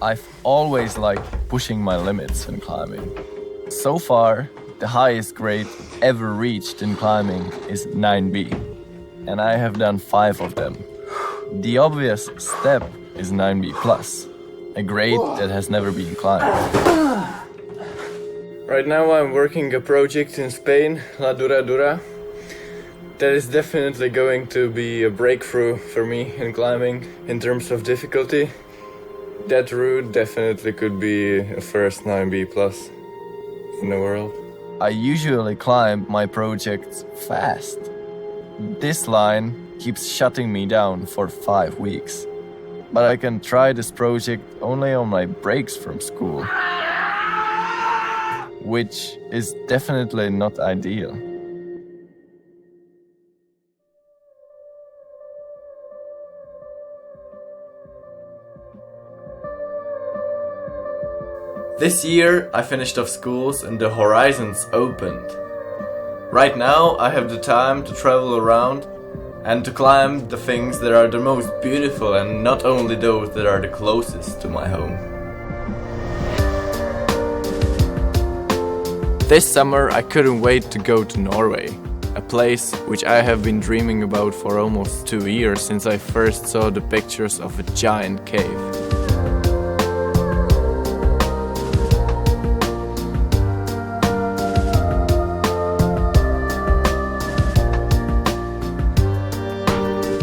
I've always liked pushing my limits in climbing. So far, the highest grade ever reached in climbing is 9B, and I have done 5 of them. The obvious step is 9B+, a grade that has never been climbed. Right now I'm working a project in Spain, La Dura. That is definitely going to be a breakthrough for me in climbing in terms of difficulty. That route definitely could be a first 9B+ in the world. I usually climb my projects fast. This line keeps shutting me down for 5 weeks. But I can try this project only on my breaks from school, which is definitely not ideal. This year I finished off schools and the horizons opened. Right now I have the time to travel around and to climb the things that are the most beautiful and not only those that are the closest to my home. This summer I couldn't wait to go to Norway, a place which I have been dreaming about for almost 2 years since I first saw the pictures of a giant cave.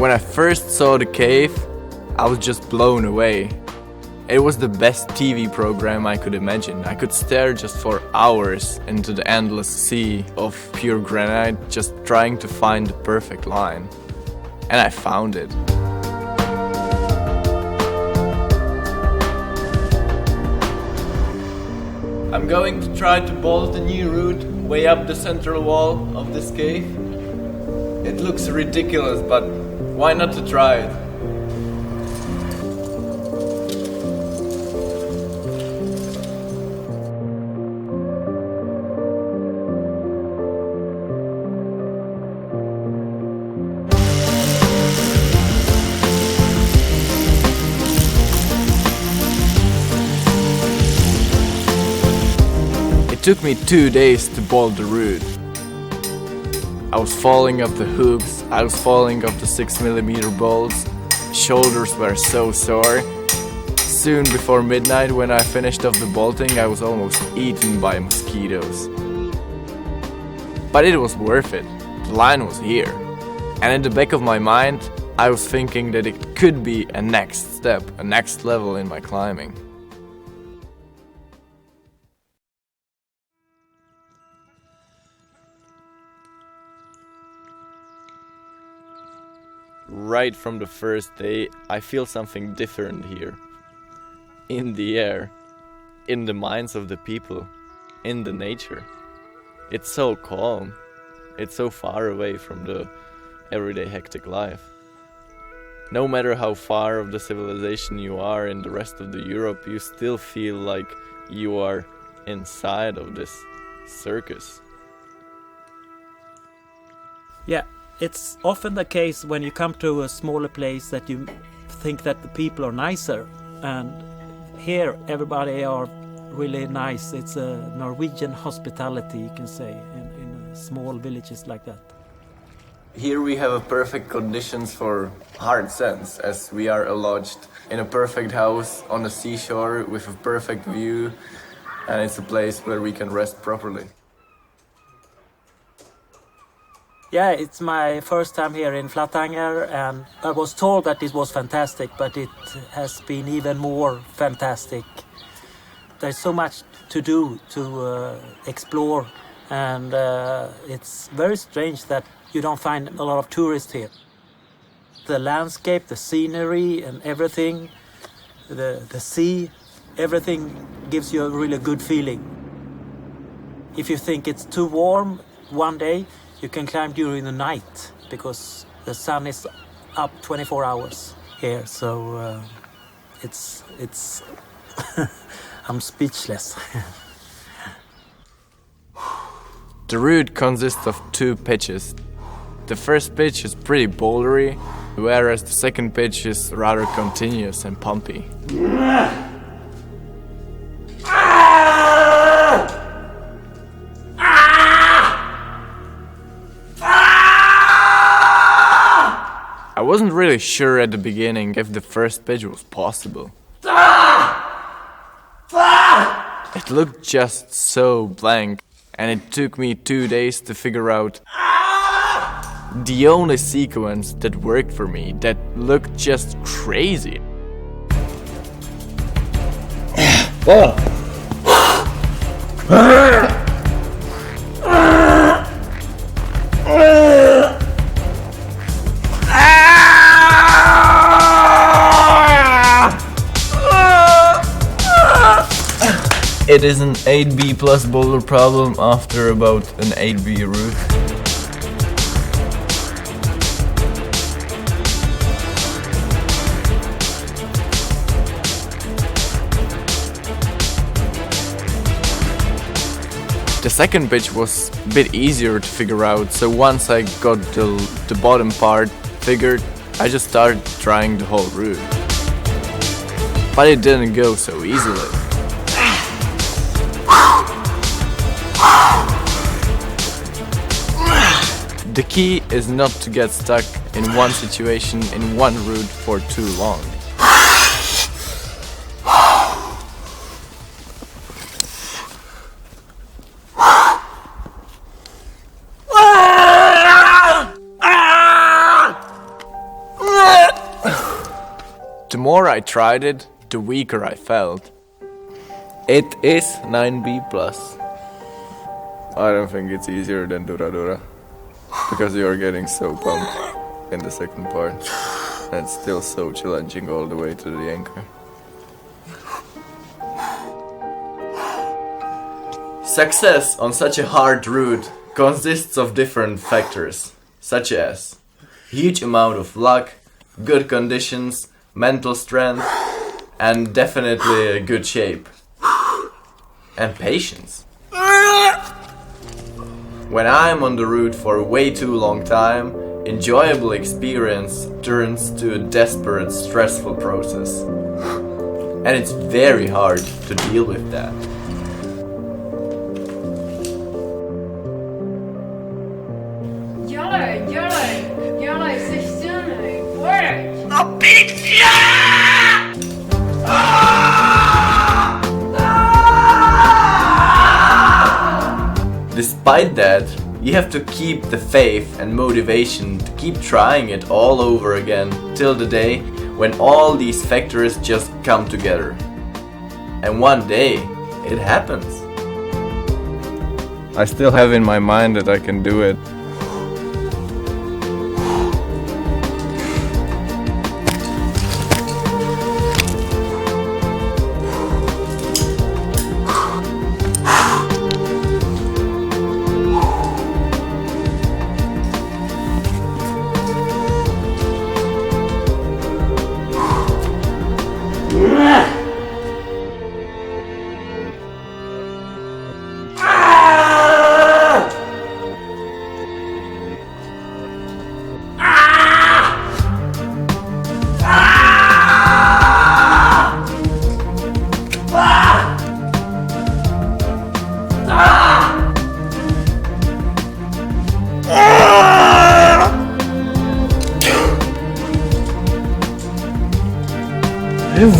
When I first saw the cave, I was just blown away. It was the best TV program I could imagine. I could stare just for hours into the endless sea of pure granite, just trying to find the perfect line. And I found it. I'm going to try to bolt a new route way up the central wall of this cave. It looks ridiculous, but why not to try it? It took me 2 days to bolt the route. I was falling up the hoops, I was falling up the 6mm bolts, shoulders were so sore. Soon before midnight, when I finished off the bolting, I was almost eaten by mosquitoes. But it was worth it, the line was here. And in the back of my mind, I was thinking that it could be a next step, a next level in my climbing. Right from the first day, I feel something different here. In the air, in the minds of the people, in the nature. It's so calm. It's so far away from the everyday hectic life. No matter how far of the civilization you are in the rest of the Europe, you still feel like you are inside of this circus. Yeah. It's often the case when you come to a smaller place that you think that the people are nicer, and here everybody are really nice. It's a Norwegian hospitality, you can say, in small villages like that. Here we have a perfect conditions for hard sense, as we are lodged in a perfect house on the seashore with a perfect view, and it's a place where we can rest properly. Yeah, it's my first time here in Flatanger, and I was told that it was fantastic, but it has been even more fantastic. There's so much to do, to explore, and it's very strange that you don't find a lot of tourists here. The landscape, the scenery and everything, the sea, everything gives you a really good feeling. If you think it's too warm one day, you can climb during the night because the sun is up 24 hours here, so it's I'm speechless. The route consists of 2 pitches. The first pitch is pretty bouldery, whereas the second pitch is rather continuous and pumpy. wasn't really sure at the beginning if the first pitch was possible. It looked just so blank, and it took me 2 days to figure out the only sequence that worked for me, that looked just crazy. It is an 8B plus boulder problem after about an 8B route. The second pitch was a bit easier to figure out, so once I got the bottom part figured, I just started trying the whole route. But it didn't go so easily. The key is not to get stuck in one situation, in one route for too long. The more I tried it, the weaker I felt. It is 9B plus. I don't think it's easier than Dura Dura, because you're getting so pumped in the second part, and it's still so challenging all the way to the anchor. Success on such a hard route consists of different factors, such as huge amount of luck, good conditions, mental strength, and definitely a good shape. And patience. When I'm on the route for a way too long time, enjoyable experience turns to a desperate, stressful process. And it's very hard to deal with that. Despite that, you have to keep the faith and motivation to keep trying it all over again till the day when all these factors just come together. And one day, it happens. I still have in my mind that I can do it.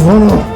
Voilà.